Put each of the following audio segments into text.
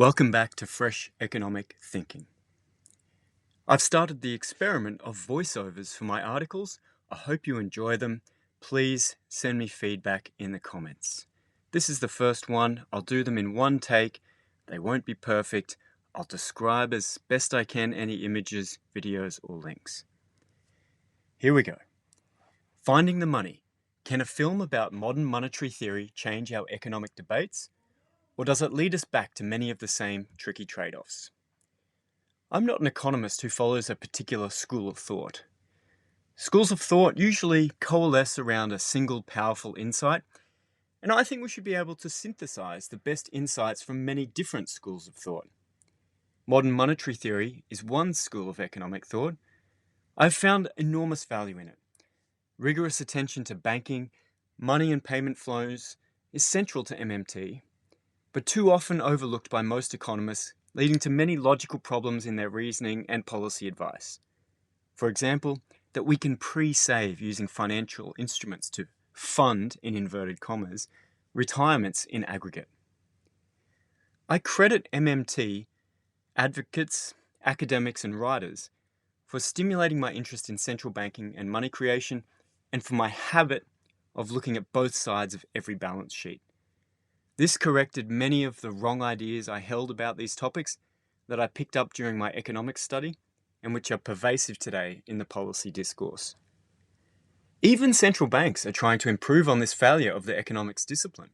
Welcome back to Fresh Economic Thinking. I've started the experiment of voiceovers for my articles. I hope you enjoy them. Please send me feedback in the comments. This is the first one. I'll do them in one take. They won't be perfect. I'll describe as best I can any images, videos, or links. Here we go. Finding the money. Can a film about modern monetary theory change our economic debates? Or does it lead us back to many of the same tricky trade-offs? I'm not an economist who follows a particular school of thought. Schools of thought usually coalesce around a single powerful insight, and I think we should be able to synthesize the best insights from many different schools of thought. Modern monetary theory is one school of economic thought. I've found enormous value in it. Rigorous attention to banking, money and payment flows is central to MMT, but too often overlooked by most economists, leading to many logical problems in their reasoning and policy advice. For example, that we can pre-save using financial instruments to fund, in inverted commas, retirements in aggregate. I credit MMT, advocates, academics and writers for stimulating my interest in central banking and money creation, and for my habit of looking at both sides of every balance sheet. This corrected many of the wrong ideas I held about these topics that I picked up during my economics study and which are pervasive today in the policy discourse. Even central banks are trying to improve on this failure of the economics discipline.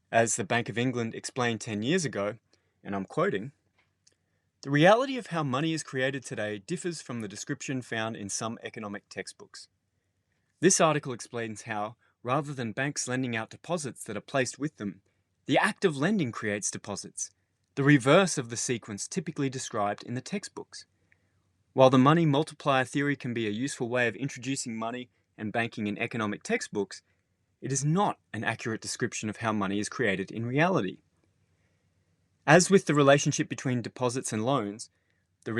As the Bank of England explained 10 years ago, and I'm quoting, "The reality of how money is created today differs from the description found in some economic textbooks. This article explains how, rather than banks lending out deposits that are placed with them, the act of lending creates deposits, the reverse of the sequence typically described in the textbooks. While the money multiplier theory can be a useful way of introducing money and banking in economic textbooks, it is not an accurate description of how money is created in reality. As with the relationship between deposits and loans, the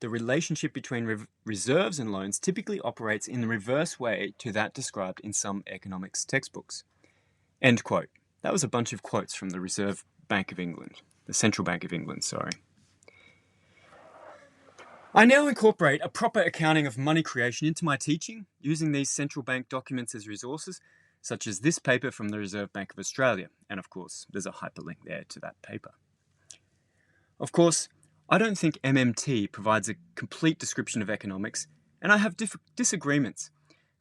relationship between reserves and loans typically operates in the reverse way to that described in some economics textbooks." End quote. That was a bunch of quotes from the Reserve Bank of England, the Central Bank of England, sorry. I now incorporate a proper accounting of money creation into my teaching, using these central bank documents as resources, such as this paper from the Reserve Bank of Australia. And of course, there's a hyperlink there to that paper. Of course, I don't think MMT provides a complete description of economics, and I have disagreements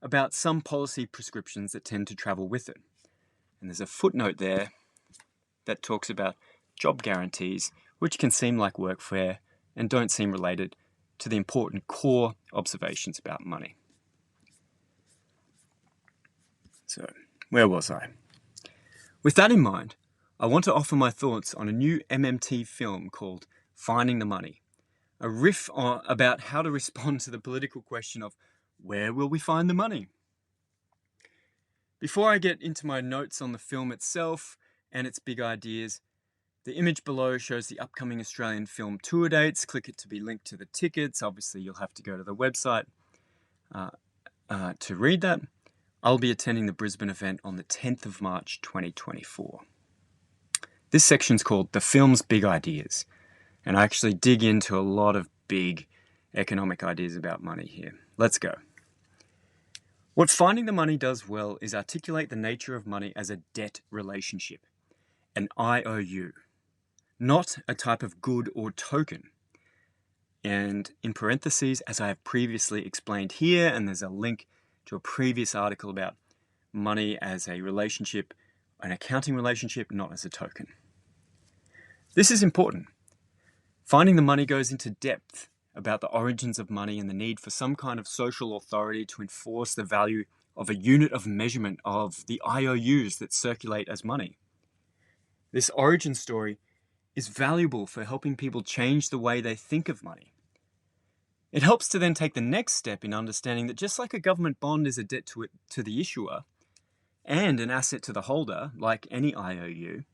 about some policy prescriptions that tend to travel with it. And there's a footnote there that talks about job guarantees, which can seem like workfare and don't seem related to the important core observations about money. So, where was I? With that in mind, I want to offer my thoughts on a new MMT film called Finding the Money, a riff about how to respond to the political question of where will we find the money? Before I get into my notes on the film itself and its big ideas, the image below shows the upcoming Australian film tour dates. Click it to be linked to the tickets. Obviously, you'll have to go to the website to read that. I'll be attending the Brisbane event on the 10th of March 2024. This section's called The Film's Big Ideas, and I actually dig into a lot of big economic ideas about money here. Let's go. What Finding the Money does well is articulate the nature of money as a debt relationship, an IOU, not a type of good or token. And in parentheses, as I have previously explained here, and there's a link to a previous article about money as a relationship, an accounting relationship, not as a token. This is important. Finding the Money goes into depth about the origins of money and the need for some kind of social authority to enforce the value of a unit of measurement of the IOUs that circulate as money. This origin story is valuable for helping people change the way they think of money. It helps to then take the next step in understanding that just like a government bond is a debt to the issuer and an asset to the holder, like any IOU,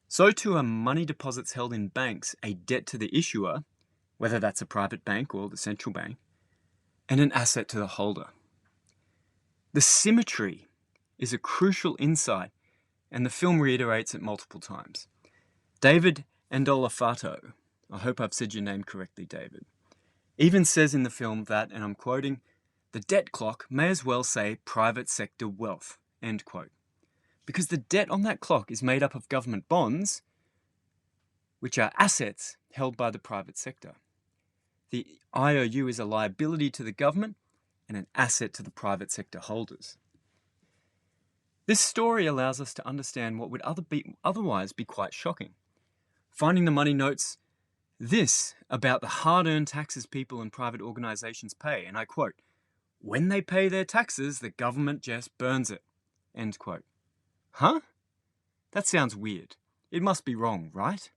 so too are money deposits held in banks a debt to the issuer, whether that's a private bank or the central bank, and an asset to the holder. The symmetry is a crucial insight, and the film reiterates it multiple times. David Andolafato, I hope I've said your name correctly, David, even says in the film that, and I'm quoting, "The debt clock may as well say private sector wealth," end quote. Because the debt on that clock is made up of government bonds, which are assets held by the private sector. The IOU is a liability to the government and an asset to the private sector holders. This story allows us to understand what would otherwise be quite shocking. Finding the Money notes this about the hard-earned taxes people and private organisations pay, and I quote, "When they pay their taxes, the government just burns it," end quote. Huh? That sounds weird. It must be wrong, right?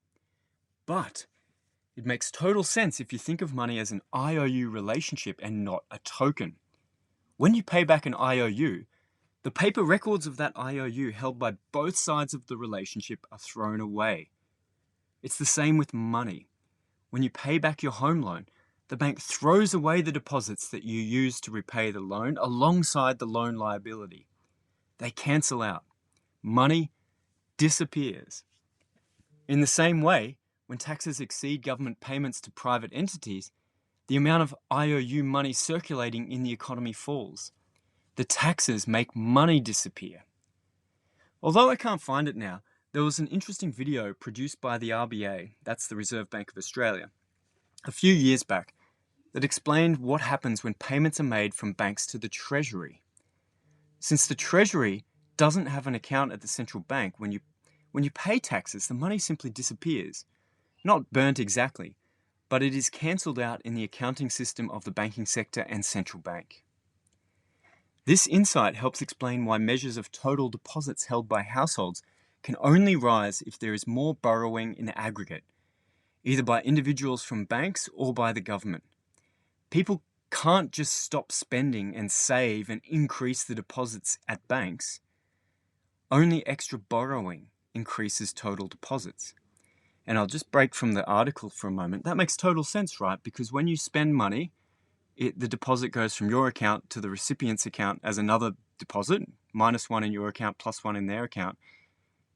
But it makes total sense if you think of money as an IOU relationship and not a token. When you pay back an IOU, the paper records of that IOU held by both sides of the relationship are thrown away. It's the same with money. When you pay back your home loan, the bank throws away the deposits that you used to repay the loan alongside the loan liability. They cancel out. Money disappears. In the same way, when taxes exceed government payments to private entities, the amount of IOU money circulating in the economy falls. The taxes make money disappear. Although I can't find it now, there was an interesting video produced by the RBA, that's the Reserve Bank of Australia, a few years back that explained what happens when payments are made from banks to the Treasury. Since the Treasury doesn't have an account at the central bank, when you pay taxes, the money simply disappears. Not burnt exactly, but it is cancelled out in the accounting system of the banking sector and central bank. This insight helps explain why measures of total deposits held by households can only rise if there is more borrowing in aggregate, either by individuals from banks or by the government. People can't just stop spending and save and increase the deposits at banks. Only extra borrowing increases total deposits. And I'll just break from the article for a moment. That makes total sense, right? Because when you spend money, the deposit goes from your account to the recipient's account as another deposit, -1 in your account, +1 in their account.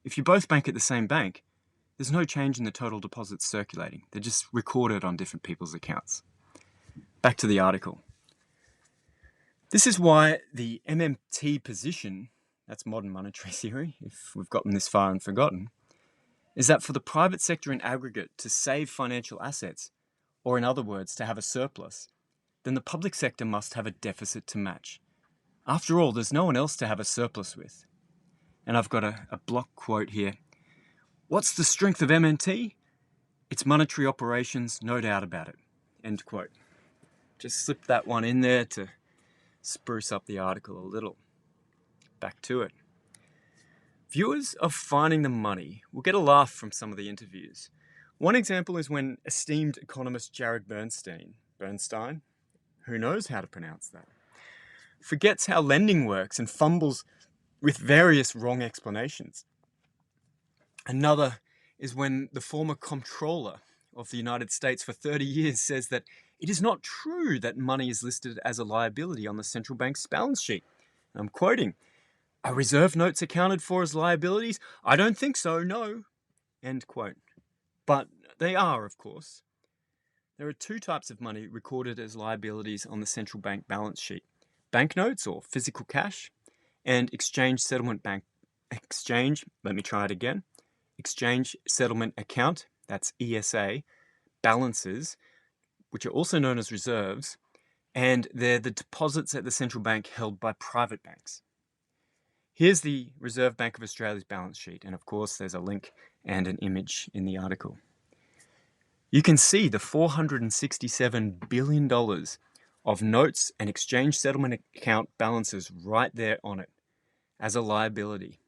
If you both bank at the same bank, there's no change in the total deposits circulating. They're just recorded on different people's accounts. Back to the article. This is why the MMT position, that's modern monetary theory, if we've gotten this far and forgotten, is that for the private sector in aggregate to save financial assets, or in other words, to have a surplus, then the public sector must have a deficit to match. After all, there's no one else to have a surplus with. And I've got a block quote here. "What's the strength of MMT? It's monetary operations, no doubt about it." End quote. Just slip that one in there to spruce up the article a little. Back to it. Viewers of Finding the Money will get a laugh from some of the interviews. One example is when esteemed economist Jared Bernstein, who knows how to pronounce that, forgets how lending works and fumbles with various wrong explanations. Another is when the former comptroller of the United States for 30 years says that it is not true that money is listed as a liability on the central bank's balance sheet. And I'm quoting, "Are reserve notes accounted for as liabilities? I don't think so, no." End quote. But they are, of course. There are two types of money recorded as liabilities on the central bank balance sheet: banknotes, or physical cash, and exchange settlement account, that's ESA, balances, which are also known as reserves, and they're the deposits at the central bank held by private banks. Here's the Reserve Bank of Australia's balance sheet, and of course there's a link and an image in the article. You can see the $467 billion of notes and exchange settlement account balances right there on it as a liability.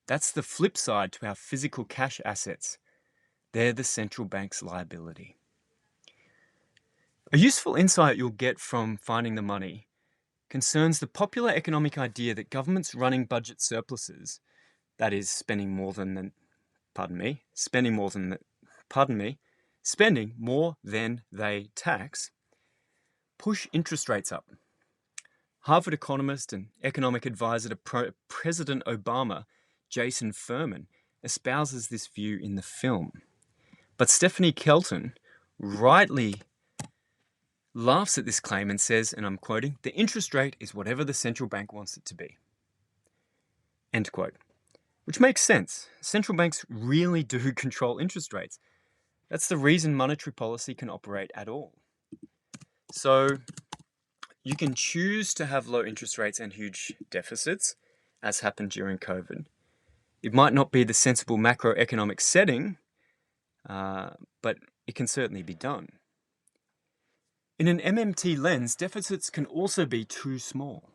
That's the flip side to our physical cash assets. They're the central bank's liability. A useful insight you'll get from Finding the Money concerns the popular economic idea that governments running budget surpluses, that is, spending more than they tax, push interest rates up. Harvard economist and economic advisor to President Obama, Jason Furman, espouses this view in the film. But Stephanie Kelton rightly laughs at this claim and says, and I'm quoting, "The interest rate is whatever the central bank wants it to be." End quote. Which makes sense. Central banks really do control interest rates. That's the reason monetary policy can operate at all. So you can choose to have low interest rates and huge deficits, as happened during COVID. It might not be the sensible macroeconomic setting, but it can certainly be done. In an MMT lens, deficits can also be too small.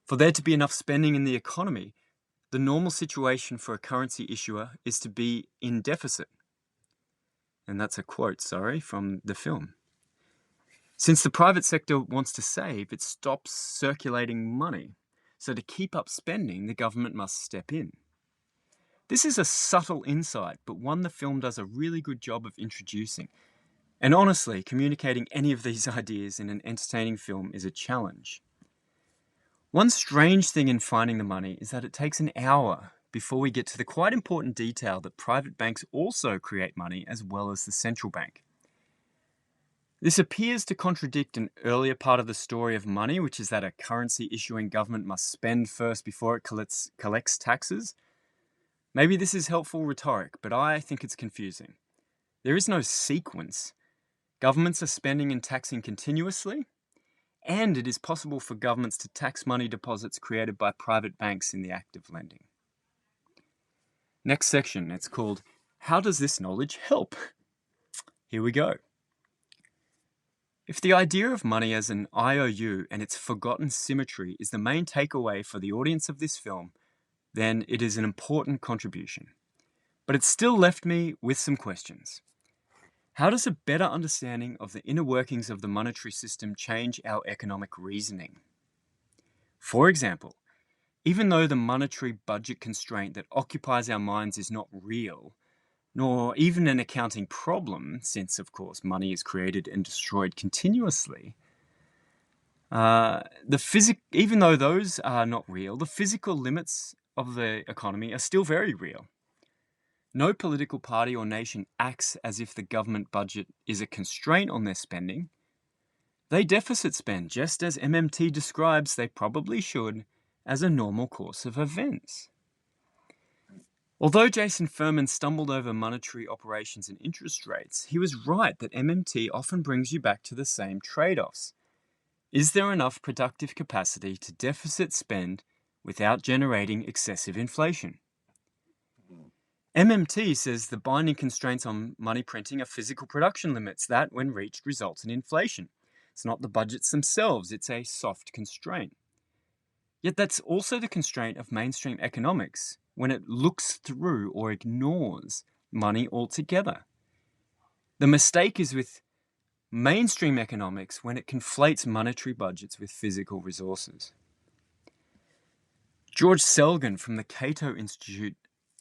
For there to be enough spending in the economy, the normal situation for a currency issuer is to be in deficit. And that's a quote, from the film. Since the private sector wants to save, it stops circulating money. So to keep up spending, the government must step in. This is a subtle insight, but one the film does a really good job of introducing. And honestly, communicating any of these ideas in an entertaining film is a challenge. One strange thing in finding the money is that it takes an hour before we get to the quite important detail that private banks also create money as well as the central bank. This appears to contradict an earlier part of the story of money, which is that a currency issuing government must spend first before it collects taxes. Maybe this is helpful rhetoric, but I think it's confusing. There is no sequence. Governments are spending and taxing continuously, and it is possible for governments to tax money deposits created by private banks in the act of lending. Next section, it's called, "How does this knowledge help?" Here we go. If the idea of money as an IOU and its forgotten symmetry is the main takeaway for the audience of this film, then it is an important contribution. But it still left me with some questions. How does a better understanding of the inner workings of the monetary system change our economic reasoning? For example, even though the monetary budget constraint that occupies our minds is not real, nor even an accounting problem, since, of course, money is created and destroyed continuously, even though those are not real, the physical limits of the economy are still very real. No political party or nation acts as if the government budget is a constraint on their spending. They deficit spend, just as MMT describes they probably should, as a normal course of events. Although Jason Furman stumbled over monetary operations and interest rates, he was right that MMT often brings you back to the same trade-offs. Is there enough productive capacity to deficit spend without generating excessive inflation? MMT says the binding constraints on money printing are physical production limits that, when reached, result in inflation. It's not the budgets themselves, it's a soft constraint. Yet that's also the constraint of mainstream economics when it looks through or ignores money altogether. The mistake is with mainstream economics when it conflates monetary budgets with physical resources. George Selgin from the Cato Institute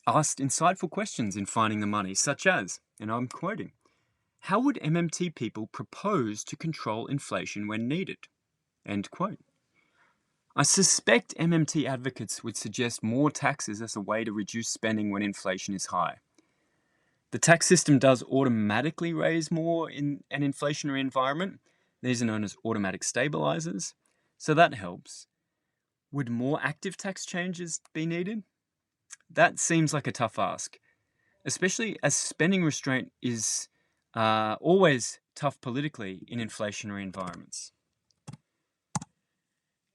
asked insightful questions in Finding the Money, such as, and I'm quoting, "How would MMT people propose to control inflation when needed?" End quote. I suspect MMT advocates would suggest more taxes as a way to reduce spending when inflation is high. The tax system does automatically raise more in an inflationary environment. These are known as automatic stabilizers, so that helps. Would more active tax changes be needed? That seems like a tough ask, especially as spending restraint is always tough politically in inflationary environments.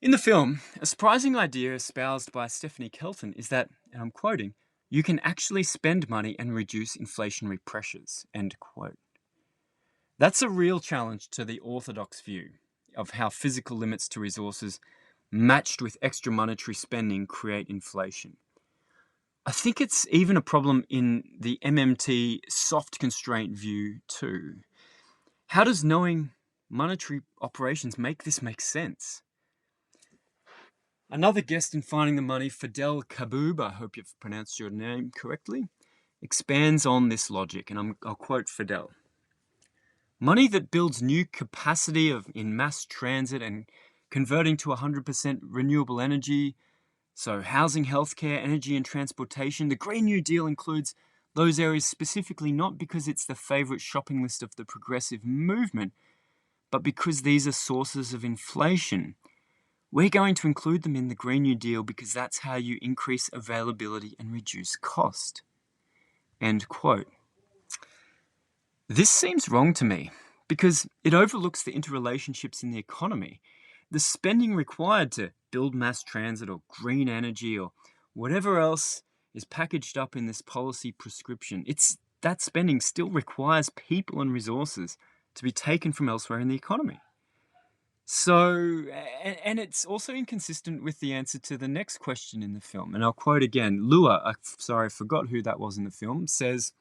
In the film, a surprising idea espoused by Stephanie Kelton is that, and I'm quoting, "You can actually spend money and reduce inflationary pressures," end quote. That's a real challenge to the orthodox view of how physical limits to resources matched with extra monetary spending create inflation. I think it's even a problem in the MMT soft constraint view too. How does knowing monetary operations make this make sense? Another guest in Finding the Money, Fidel Kaboub, I hope you've pronounced your name correctly, expands on this logic, and I'll quote Fidel. "Money that builds new capacity in mass transit and converting to 100% renewable energy, So housing, healthcare, energy and transportation. The Green New Deal includes those areas specifically not because it's the favourite shopping list of the progressive movement, but because these are sources of inflation. We're going to include them in the Green New Deal because that's how you increase availability and reduce cost. End quote. This seems wrong to me because it overlooks the interrelationships in the economy. The spending required to build mass transit or green energy or whatever else is packaged up in this policy prescription. That spending still requires people and resources to be taken from elsewhere in the economy. So, and it's also inconsistent with the answer to the next question in the film. And I'll quote again. Lua, I forgot who that was in the film, says,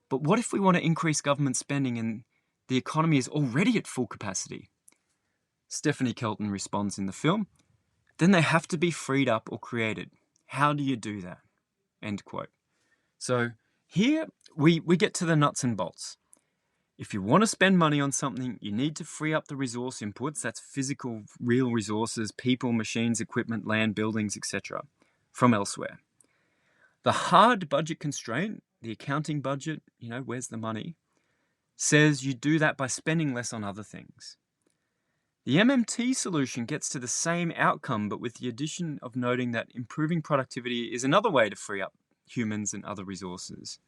"But what if we want to increase government spending and the economy is already at full capacity?" Stephanie Kelton responds in the film, "Then they have to be freed up or created. How do you do that?" End quote. So here we get to the nuts and bolts. If you want to spend money on something, you need to free up the resource inputs, that's physical, real resources, people, machines, equipment, land, buildings, etc., from elsewhere. The hard budget constraint, the accounting budget, where's the money, says you do that by spending less on other things. The MMT solution gets to the same outcome, but with the addition of noting that improving productivity is another way to free up humans and other resources.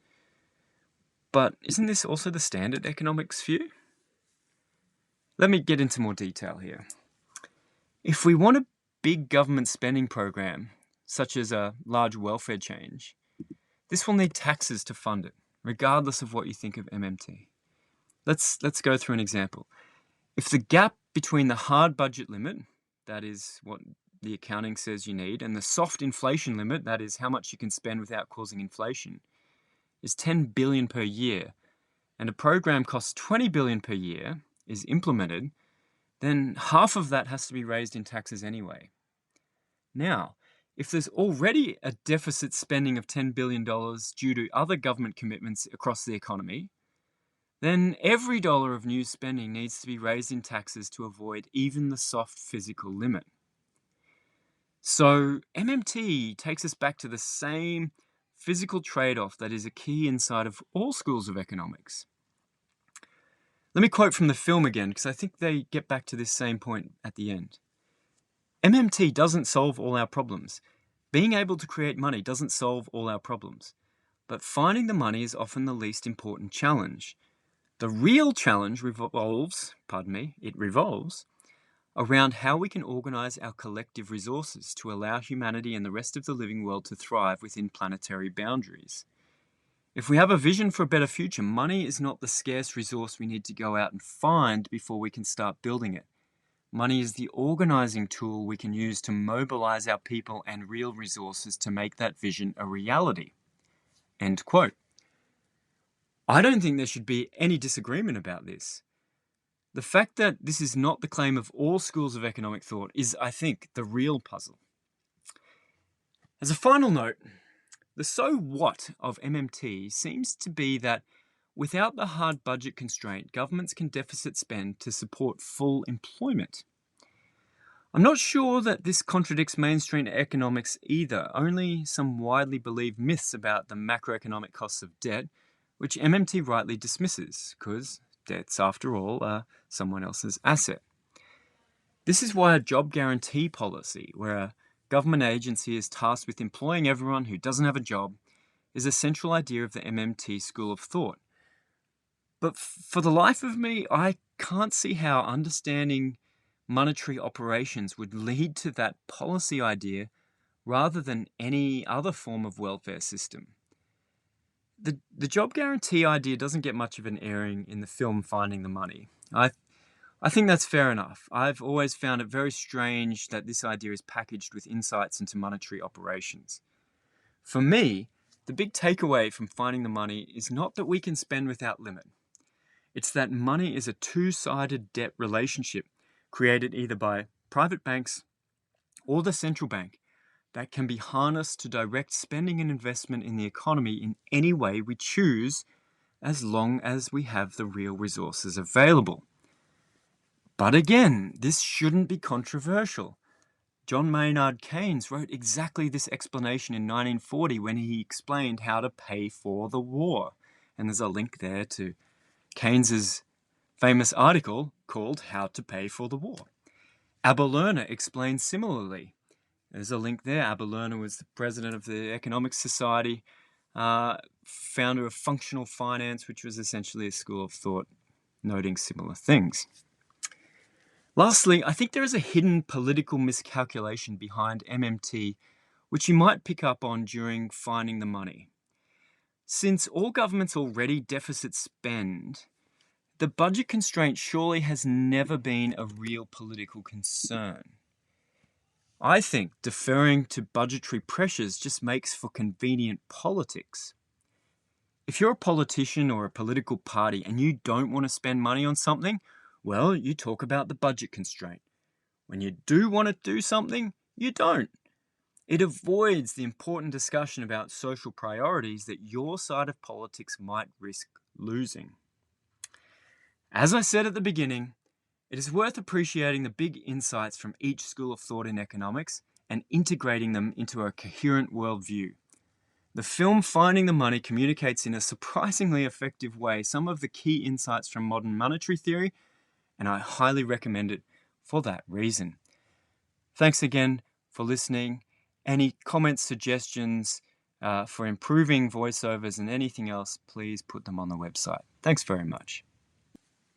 But isn't this also the standard economics view? Let me get into more detail here. If we want a big government spending program, such as a large welfare change, this will need taxes to fund it, regardless of what you think of MMT. Let's go through an example. If the gap between the hard budget limit, that is what the accounting says you need, and the soft inflation limit, that is how much you can spend without causing inflation, is 10 billion per year, and a program costs 20 billion per year, is implemented, then half of that has to be raised in taxes anyway. Now, if there's already a deficit spending of $10 billion due to other government commitments across the economy, then every dollar of new spending needs to be raised in taxes to avoid even the soft physical limit. So MMT takes us back to the same physical trade-off that is a key inside of all schools of economics. Let me quote from the film again, because I think they get back to this same point at the end. MMT doesn't solve all our problems. Being able to create money doesn't solve all our problems. But finding the money is often the least important challenge. The real challenge revolves around how we can organize our collective resources to allow humanity and the rest of the living world to thrive within planetary boundaries. If we have a vision for a better future, money is not the scarce resource we need to go out and find before we can start building it. Money is the organizing tool we can use to mobilize our people and real resources to make that vision a reality. End quote. I don't think there should be any disagreement about this. The fact that this is not the claim of all schools of economic thought is, I think, the real puzzle. As a final note, the so what of MMT seems to be that without the hard budget constraint, governments can deficit spend to support full employment. I'm not sure that this contradicts mainstream economics either, only some widely believed myths about the macroeconomic costs of debt, which MMT rightly dismisses, because debts, after all, are someone else's asset. This is why a job guarantee policy, where a government agency is tasked with employing everyone who doesn't have a job, is a central idea of the MMT school of thought. But for the life of me, I can't see how understanding monetary operations would lead to that policy idea rather than any other form of welfare system. The job guarantee idea doesn't get much of an airing in the film Finding the Money. I think that's fair enough. I've always found it very strange that this idea is packaged with insights into monetary operations. For me, the big takeaway from Finding the Money is not that we can spend without limit. It's that money is a two-sided debt relationship created either by private banks or the central bank that can be harnessed to direct spending and investment in the economy in any way we choose, as long as we have the real resources available. But again, this shouldn't be controversial. John Maynard Keynes wrote exactly this explanation in 1940 when he explained how to pay for the war. And there's a link there to Keynes's famous article called How to Pay for the War. Abba Lerner explains similarly. There's a link there. Abba Lerner was the president of the Economics Society, founder of functional finance, which was essentially a school of thought noting similar things. Lastly, I think there is a hidden political miscalculation behind MMT, which you might pick up on during finding the money. Since all governments already deficit spend, the budget constraint surely has never been a real political concern. I think deferring to budgetary pressures just makes for convenient politics. If you're a politician or a political party and you don't want to spend money on something, well, you talk about the budget constraint. When you do want to do something, you don't. It avoids the important discussion about social priorities that your side of politics might risk losing. As I said at the beginning, it is worth appreciating the big insights from each school of thought in economics and integrating them into a coherent worldview. The film Finding the Money communicates in a surprisingly effective way some of the key insights from modern monetary theory, and I highly recommend it for that reason. Thanks again for listening. Any comments, suggestions for improving voiceovers and anything else, please put them on the website. Thanks very much.